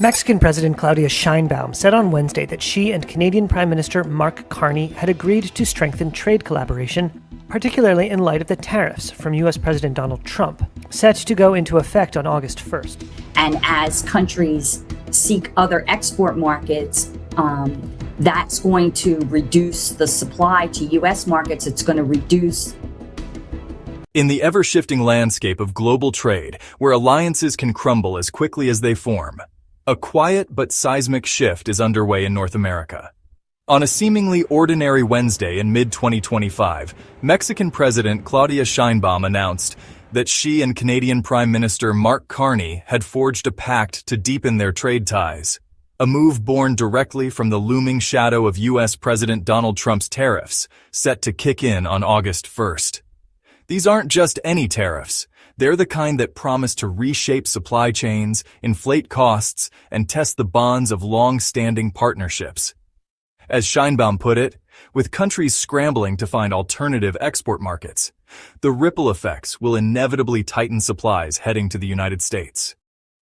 Mexican President Claudia Sheinbaum said on Wednesday that she and Canadian Prime Minister Mark Carney had agreed to strengthen trade collaboration, particularly in light of the tariffs from U.S. President Donald Trump, set to go into effect on August 1st. And as countries seek other export markets, that's going to reduce the supply to U.S. markets. It's going to reduce. In the ever-shifting landscape of global trade, where alliances can crumble as quickly as they form, a quiet but seismic shift is underway in North America. On a seemingly ordinary Wednesday in mid-2025, Mexican President Claudia Sheinbaum announced that she and Canadian Prime Minister Mark Carney had forged a pact to deepen their trade ties, a move born directly from the looming shadow of U.S. President Donald Trump's tariffs, set to kick in on August 1st. These aren't just any tariffs. They're the kind that promise to reshape supply chains, inflate costs, and test the bonds of long-standing partnerships. As Sheinbaum put it, with countries scrambling to find alternative export markets, the ripple effects will inevitably tighten supplies heading to the United States.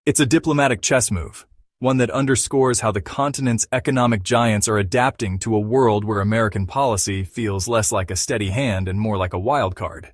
It's a diplomatic chess move, one that underscores how the continent's economic giants are adapting to a world where American policy feels less like a steady hand and more like a wild card.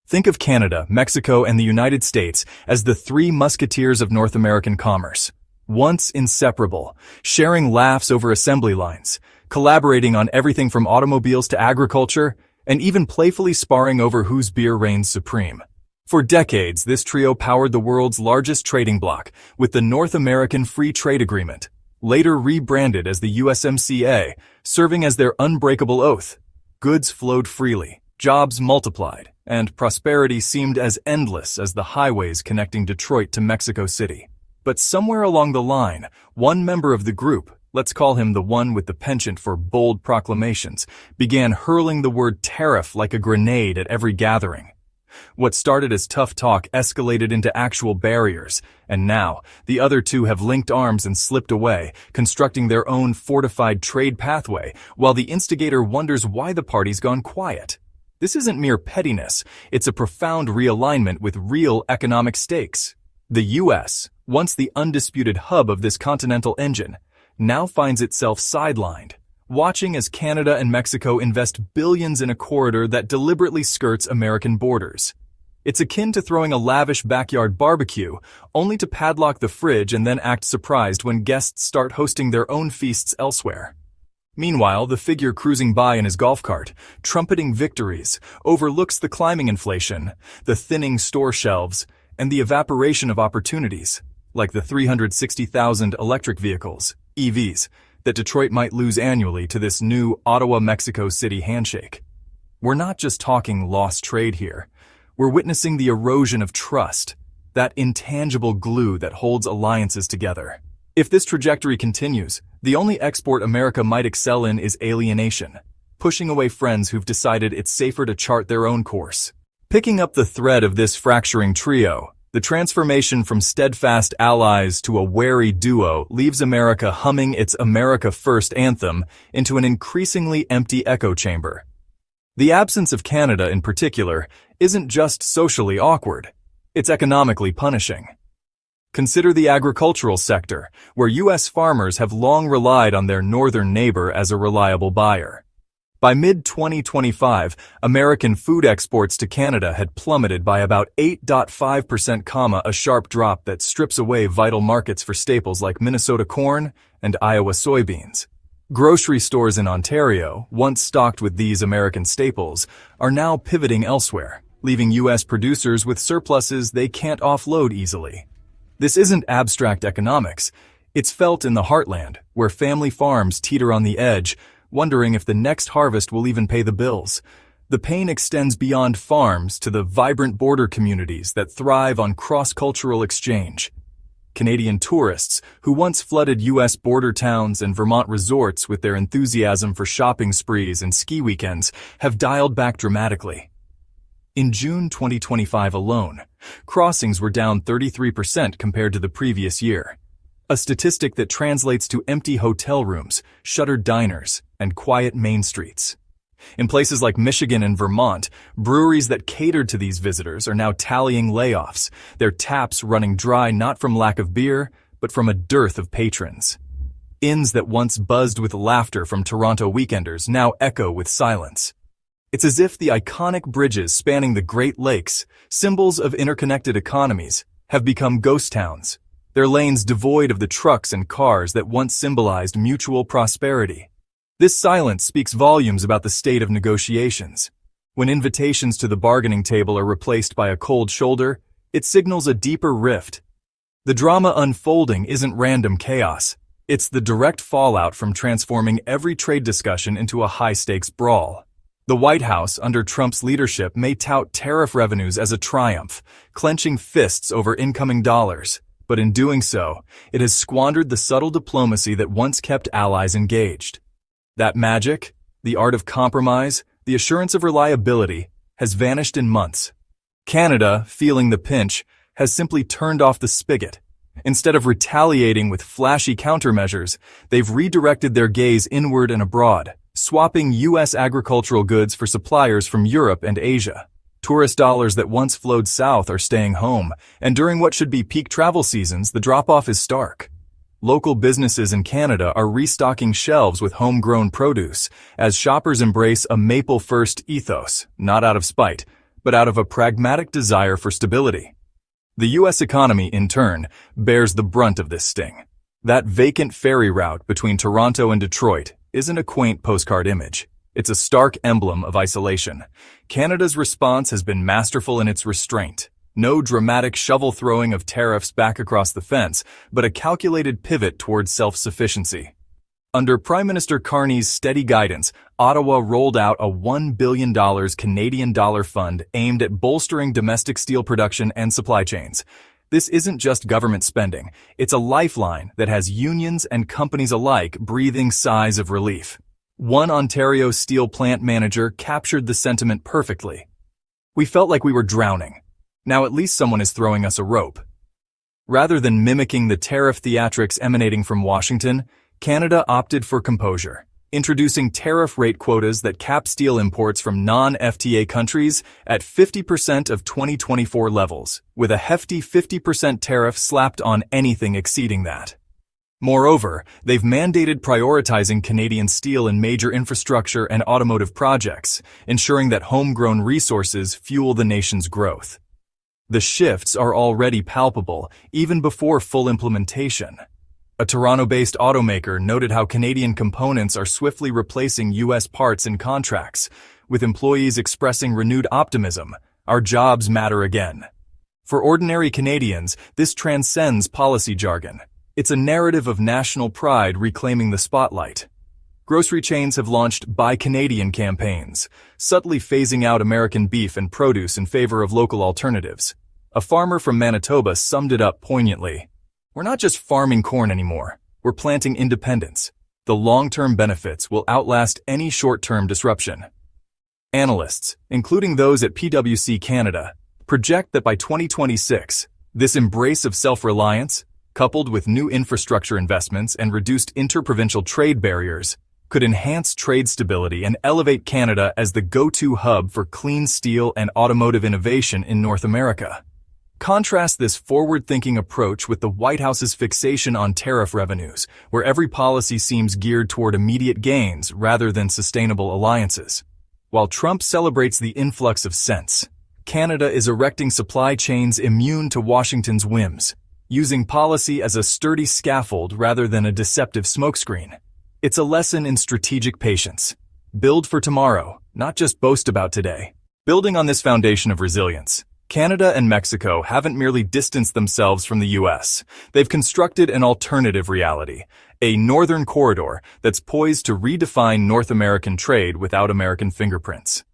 Think of Canada, Mexico, and the United States as the three musketeers of North American commerce, once inseparable, sharing laughs over assembly lines, collaborating on everything from automobiles to agriculture, and even playfully sparring over whose beer reigns supreme. For decades, this trio powered the world's largest trading bloc with the North American Free Trade Agreement, later rebranded as the USMCA, serving as their unbreakable oath. Goods flowed freely, jobs multiplied, and prosperity seemed as endless as the highways connecting Detroit to Mexico City. But somewhere along the line, one member of the group, let's call him the one with the penchant for bold proclamations, began hurling the word tariff like a grenade at every gathering. What started as tough talk escalated into actual barriers, and now the other two have linked arms and slipped away, constructing their own fortified trade pathway, while the instigator wonders why the party's gone quiet. This isn't mere pettiness, it's a profound realignment with real economic stakes. The U.S., once the undisputed hub of this continental engine, now finds itself sidelined, watching as Canada and Mexico invest billions in a corridor that deliberately skirts American borders. It's akin to throwing a lavish backyard barbecue, only to padlock the fridge and then act surprised when guests start hosting their own feasts elsewhere. Meanwhile, the figure cruising by in his golf cart, trumpeting victories, overlooks the climbing inflation, the thinning store shelves, and the evaporation of opportunities, like the 360,000 electric vehicles, EVs, that Detroit might lose annually to this new Ottawa-Mexico City handshake. We're not just talking lost trade here. We're witnessing the erosion of trust, that intangible glue that holds alliances together. If this trajectory continues, the only export America might excel in is alienation, pushing away friends who've decided it's safer to chart their own course. Picking up the thread of this fracturing trio, the transformation from steadfast allies to a wary duo leaves America humming its America First anthem into an increasingly empty echo chamber. The absence of Canada in particular isn't just socially awkward, it's economically punishing. Consider the agricultural sector, where U.S. farmers have long relied on their northern neighbor as a reliable buyer. By mid-2025, American food exports to Canada had plummeted by about 8.5%, a sharp drop that strips away vital markets for staples like Minnesota corn and Iowa soybeans. Grocery stores in Ontario, once stocked with these American staples, are now pivoting elsewhere, leaving U.S. producers with surpluses they can't offload easily. This isn't abstract economics. It's felt in the heartland, where family farms teeter on the edge, wondering if the next harvest will even pay the bills. The pain extends beyond farms to the vibrant border communities that thrive on cross-cultural exchange. Canadian tourists, who once flooded U.S. border towns and Vermont resorts with their enthusiasm for shopping sprees and ski weekends, have dialed back dramatically. In June 2025 alone, crossings were down 33% compared to the previous year, a statistic that translates to empty hotel rooms, shuttered diners, and quiet main streets. In places like Michigan and Vermont, breweries that catered to these visitors are now tallying layoffs, their taps running dry not from lack of beer, but from a dearth of patrons. Inns that once buzzed with laughter from Toronto weekenders now echo with silence. It's as if the iconic bridges spanning the Great Lakes, symbols of interconnected economies, have become ghost towns, their lanes devoid of the trucks and cars that once symbolized mutual prosperity. This silence speaks volumes about the state of negotiations. When invitations to the bargaining table are replaced by a cold shoulder, it signals a deeper rift. The drama unfolding isn't random chaos. It's the direct fallout from transforming every trade discussion into a high-stakes brawl. The White House, under Trump's leadership, may tout tariff revenues as a triumph, clenching fists over incoming dollars. But in doing so, it has squandered the subtle diplomacy that once kept allies engaged. That magic, the art of compromise, the assurance of reliability, has vanished in months. Canada, feeling the pinch, has simply turned off the spigot. Instead of retaliating with flashy countermeasures, they've redirected their gaze inward and abroad, swapping U.S. agricultural goods for suppliers from Europe and Asia. Tourist dollars that once flowed south are staying home, and during what should be peak travel seasons, the drop-off is stark. Local businesses in Canada are restocking shelves with homegrown produce, as shoppers embrace a maple-first ethos, not out of spite, but out of a pragmatic desire for stability. The U.S. economy, in turn, bears the brunt of this sting. That vacant ferry route between Toronto and Detroit isn't a quaint postcard image. It's a stark emblem of isolation. Canada's response has been masterful in its restraint. No dramatic shovel-throwing of tariffs back across the fence, but a calculated pivot towards self-sufficiency. Under Prime Minister Carney's steady guidance, Ottawa rolled out a $1 billion Canadian dollar fund aimed at bolstering domestic steel production and supply chains. This isn't just government spending. It's a lifeline that has unions and companies alike breathing sighs of relief. One Ontario steel plant manager captured the sentiment perfectly. "We felt like we were drowning. Now at least someone is throwing us a rope." Rather than mimicking the tariff theatrics emanating from Washington, Canada opted for composure, introducing tariff rate quotas that cap steel imports from non-FTA countries at 50% of 2024 levels, with a hefty 50% tariff slapped on anything exceeding that. Moreover, they've mandated prioritizing Canadian steel in major infrastructure and automotive projects, ensuring that homegrown resources fuel the nation's growth. The shifts are already palpable, even before full implementation. A Toronto-based automaker noted how Canadian components are swiftly replacing U.S. parts in contracts, with employees expressing renewed optimism. Our jobs matter again. For ordinary Canadians, this transcends policy jargon. It's a narrative of national pride reclaiming the spotlight. Grocery chains have launched Buy Canadian campaigns, subtly phasing out American beef and produce in favor of local alternatives. A farmer from Manitoba summed it up poignantly. "We're not just farming corn anymore. We're planting independence. The long-term benefits will outlast any short-term disruption." Analysts, including those at PwC Canada, project that by 2026, this embrace of self-reliance, coupled with new infrastructure investments and reduced interprovincial trade barriers, could enhance trade stability and elevate Canada as the go-to hub for clean steel and automotive innovation in North America. Contrast this forward-thinking approach with the White House's fixation on tariff revenues, where every policy seems geared toward immediate gains rather than sustainable alliances. While Trump celebrates the influx of sense, Canada is erecting supply chains immune to Washington's whims, using policy as a sturdy scaffold rather than a deceptive smokescreen. It's a lesson in strategic patience. Build for tomorrow, not just boast about today. Building on this foundation of resilience, Canada and Mexico haven't merely distanced themselves from the U.S. They've constructed an alternative reality, a northern corridor that's poised to redefine North American trade without American fingerprints.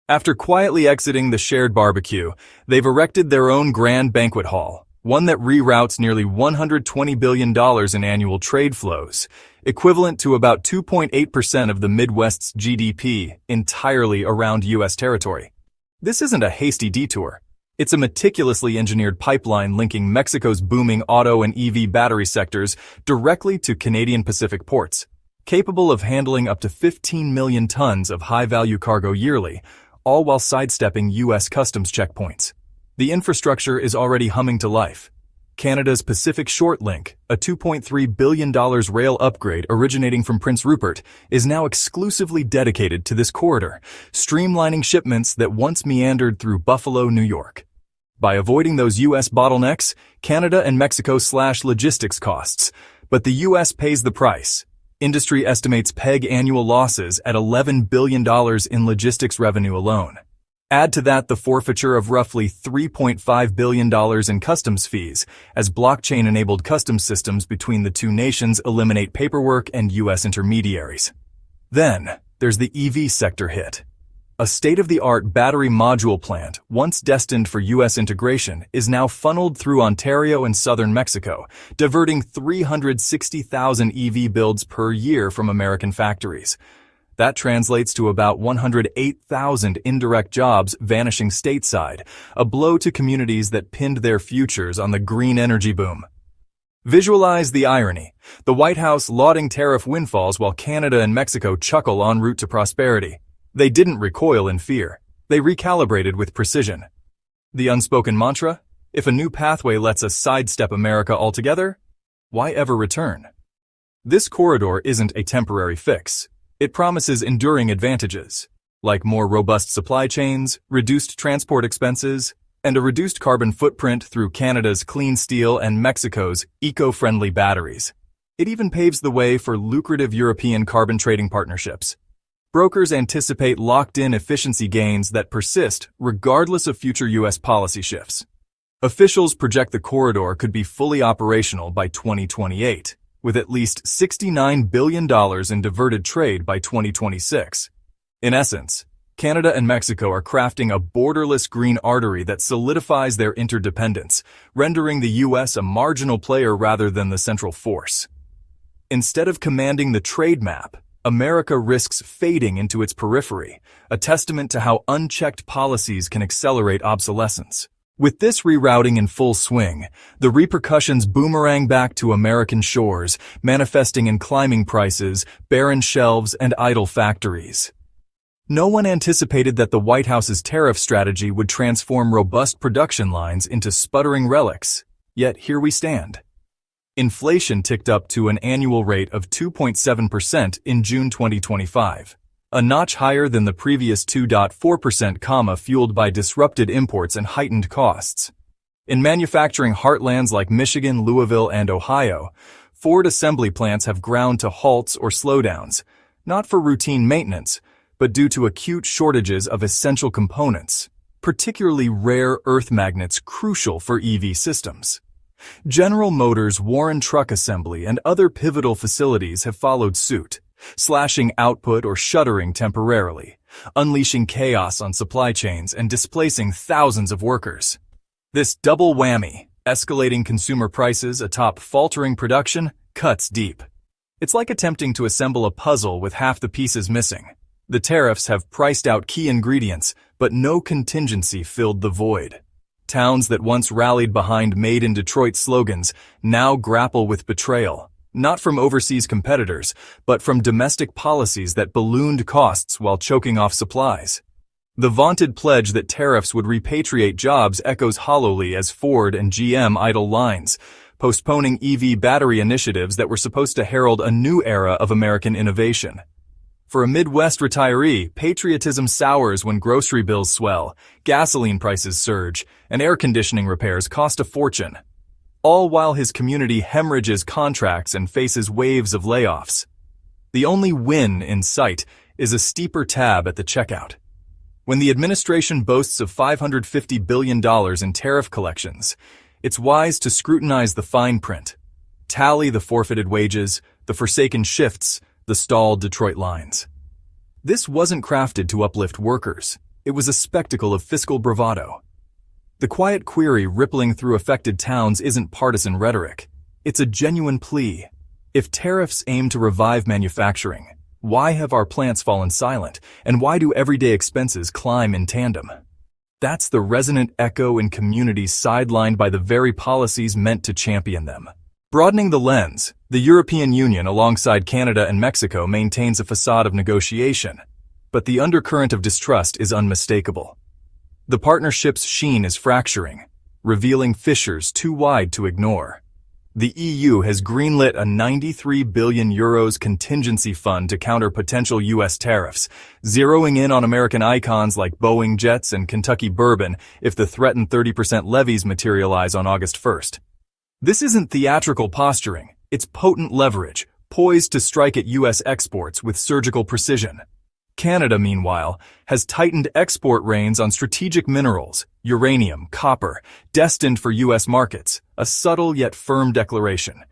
After quietly exiting the shared barbecue, they've erected their own grand banquet hall, one that reroutes nearly $120 billion in annual trade flows, equivalent to about 2.8% of the Midwest's GDP, entirely around U.S. territory. This isn't a hasty detour. It's a meticulously engineered pipeline linking Mexico's booming auto and EV battery sectors directly to Canadian Pacific ports, capable of handling up to 15 million tons of high-value cargo yearly, all while sidestepping U.S. customs checkpoints. The infrastructure is already humming to life. Canada's Pacific Short Link, a $2.3 billion rail upgrade originating from Prince Rupert, is now exclusively dedicated to this corridor, streamlining shipments that once meandered through Buffalo, New York. By avoiding those U.S. bottlenecks, Canada and Mexico slash logistics costs, but the U.S. pays the price. Industry estimates peg annual losses at $11 billion in logistics revenue alone. Add to that the forfeiture of roughly $3.5 billion in customs fees, as blockchain-enabled customs systems between the two nations eliminate paperwork and U.S. intermediaries. Then, there's the EV sector hit. A state-of-the-art battery module plant, once destined for U.S. integration, is now funneled through Ontario and southern Mexico, diverting 360,000 EV builds per year from American factories. That translates to about 108,000 indirect jobs vanishing stateside, a blow to communities that pinned their futures on the green energy boom. Visualize the irony, the White House lauding tariff windfalls while Canada and Mexico chuckle en route to prosperity. They didn't recoil in fear. They recalibrated with precision. The unspoken mantra? If a new pathway lets us sidestep America altogether, why ever return? This corridor isn't a temporary fix. It promises enduring advantages, like more robust supply chains, reduced transport expenses, and a reduced carbon footprint through Canada's clean steel and Mexico's eco-friendly batteries. It even paves the way for lucrative European carbon trading partnerships. Brokers anticipate locked-in efficiency gains that persist regardless of future U.S. policy shifts. Officials project the corridor could be fully operational by 2028. With at least $69 billion in diverted trade by 2026. In essence, Canada and Mexico are crafting a borderless green artery that solidifies their interdependence, rendering the U.S. a marginal player rather than the central force. Instead of commanding the trade map, America risks fading into its periphery, a testament to how unchecked policies can accelerate obsolescence. With this rerouting in full swing, the repercussions boomerang back to American shores, manifesting in climbing prices, barren shelves, and idle factories. No one anticipated that the White House's tariff strategy would transform robust production lines into sputtering relics, yet here we stand. Inflation ticked up to an annual rate of 2.7% in June 2025. A notch higher than the previous 2.4%, fueled by disrupted imports and heightened costs. In manufacturing heartlands like Michigan, Louisville, and Ohio, Ford assembly plants have ground to halts or slowdowns, not for routine maintenance, but due to acute shortages of essential components, particularly rare earth magnets crucial for EV systems. General Motors' Warren Truck Assembly and other pivotal facilities have followed suit, slashing output or shuttering temporarily, unleashing chaos on supply chains and displacing thousands of workers. This double whammy, escalating consumer prices atop faltering production, cuts deep. It's like attempting to assemble a puzzle with half the pieces missing. The tariffs have priced out key ingredients, but no contingency filled the void. Towns that once rallied behind Made in Detroit slogans now grapple with betrayal. Not from overseas competitors, but from domestic policies that ballooned costs while choking off supplies. The vaunted pledge that tariffs would repatriate jobs echoes hollowly as Ford and GM idle lines, postponing EV battery initiatives that were supposed to herald a new era of American innovation. For a Midwest retiree, patriotism sours when grocery bills swell, gasoline prices surge, and air conditioning repairs cost a fortune. All while his community hemorrhages contracts and faces waves of layoffs. The only win in sight is a steeper tab at the checkout. When the administration boasts of $550 billion in tariff collections, it's wise to scrutinize the fine print. Tally the forfeited wages, the forsaken shifts, the stalled Detroit lines. This wasn't crafted to uplift workers. It was a spectacle of fiscal bravado. The quiet query rippling through affected towns isn't partisan rhetoric. It's a genuine plea. If tariffs aim to revive manufacturing, why have our plants fallen silent, and why do everyday expenses climb in tandem? That's the resonant echo in communities sidelined by the very policies meant to champion them. Broadening the lens, the European Union alongside Canada and Mexico maintains a facade of negotiation, but the undercurrent of distrust is unmistakable. The partnership's sheen is fracturing. revealing fissures too wide to ignore. The EU has greenlit a €93 billion contingency fund to counter potential U.S. tariffs, zeroing in on American icons like Boeing jets and Kentucky bourbon if the threatened 30% levies materialize on August 1st. This isn't theatrical posturing, it's potent leverage, poised to strike at U.S. exports with surgical precision. Canada, meanwhile, has tightened export reins on strategic minerals, uranium, copper, destined for U.S. markets, a subtle yet firm declaration.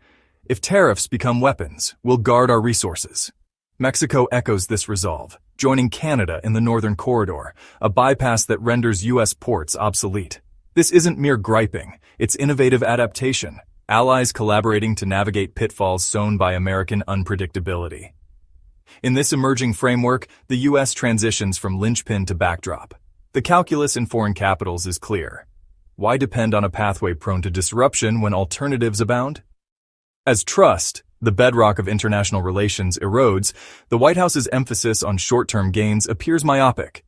If tariffs become weapons, we'll guard our resources. Mexico echoes this resolve, joining Canada in the Northern Corridor, a bypass that renders U.S. ports obsolete. This isn't mere griping, it's innovative adaptation, allies collaborating to navigate pitfalls sown by American unpredictability. In this emerging framework, the U.S. transitions from linchpin to backdrop. The calculus in foreign capitals is clear. Why depend on a pathway prone to disruption when alternatives abound? As trust, the bedrock of international relations, erodes, the White House's emphasis on short-term gains appears myopic.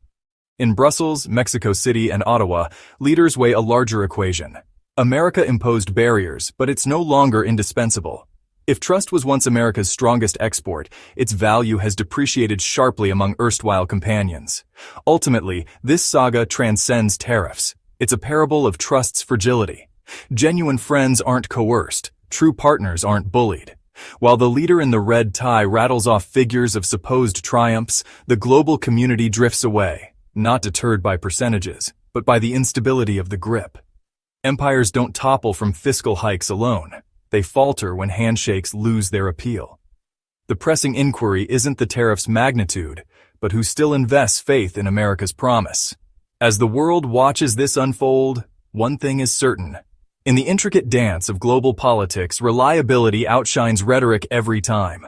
In Brussels, Mexico City, and Ottawa, leaders weigh a larger equation. America imposed barriers, but it's no longer indispensable. If trust was once America's strongest export, its value has depreciated sharply among erstwhile companions. Ultimately, this saga transcends tariffs. It's a parable of trust's fragility. Genuine friends aren't coerced. True partners aren't bullied. While the leader in the red tie rattles off figures of supposed triumphs, the global community drifts away, not deterred by percentages, but by the instability of the grip. Empires don't topple from fiscal hikes alone. They falter when handshakes lose their appeal. The pressing inquiry isn't the tariff's magnitude, but who still invests faith in America's promise. As the world watches this unfold, one thing is certain. In the intricate dance of global politics, reliability outshines rhetoric every time.